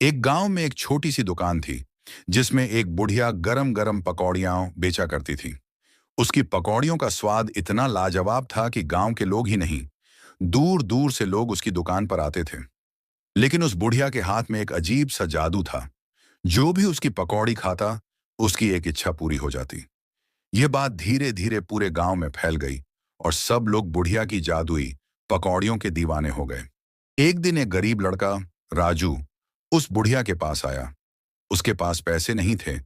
एक गांव में एक छोटी सी दुकान थी जिसमें एक बुढ़िया गरम गरम पकौड़ियां बेचा करती थी। उसकी पकौड़ियों का स्वाद इतना लाजवाब था कि गांव के लोग ही नहीं, दूर दूर से लोग उसकी दुकान पर आते थे। लेकिन उस बुढ़िया के हाथ में एक अजीब सा जादू था। जो भी उसकी पकौड़ी खाता, उसकी एक इच्छा पूरी हो जाती। यह बात धीरे धीरे पूरे गांव में फैल गई और सब लोग बुढ़िया की जादुई पकौड़ियों के दीवाने हो गए। एक दिन एक गरीब लड़का, राजू, उस बुढ़िया के पास आया। उसके पास पैसे नहीं थे,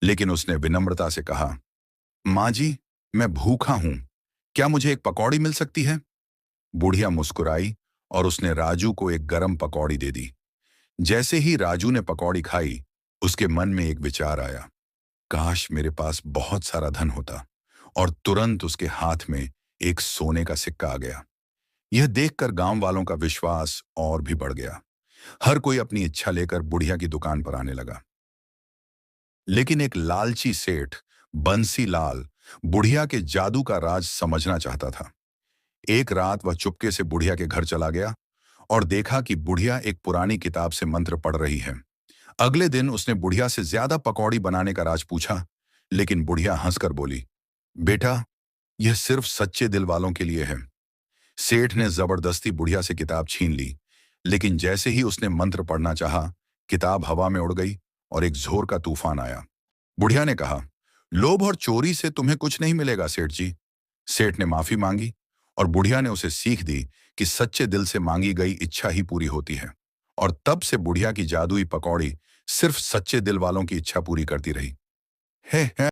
लेकिन उसने विनम्रता से कहा, माँ जी, मैं भूखा हूं, क्या मुझे एक पकौड़ी मिल सकती है? बुढ़िया मुस्कुराई और उसने राजू को एक गरम पकौड़ी दे दी। जैसे ही राजू ने पकौड़ी खाई, उसके मन में एक विचार आया, काश मेरे पास बहुत सारा धन होता। और तुरंत उसके हाथ में एक सोने का सिक्का आ गया। यह देखकर गांव वालों का विश्वास और भी बढ़ गया। हर कोई अपनी इच्छा लेकर बुढ़िया की दुकान पर आने लगा। लेकिन एक लालची सेठ, बंसी लाल, बुढ़िया के जादू का राज समझना चाहता था। एक रात वह चुपके से बुढ़िया के घर चला गया और देखा कि बुढ़िया एक पुरानी किताब से मंत्र पढ़ रही है। अगले दिन उसने बुढ़िया से ज्यादा पकौड़ी बनाने का राज पूछा, लेकिन बुढ़िया हंसकर बोली, बेटा, यह सिर्फ सच्चे दिल वालों के लिए है। सेठ ने जबरदस्ती बुढ़िया से किताब छीन ली, लेकिन जैसे ही उसने मंत्र पढ़ना चाहा, किताब हवा में उड़ गई और एक जोर का तूफान आया। बुढ़िया ने कहा, लोभ और चोरी से तुम्हें कुछ नहीं मिलेगा सेठ जी। सेठ ने माफी मांगी और बुढ़िया ने उसे सीख दी कि सच्चे दिल से मांगी गई इच्छा ही पूरी होती है। और तब से बुढ़िया की जादुई पकौड़ी सिर्फ सच्चे दिल वालों की इच्छा पूरी करती रही है।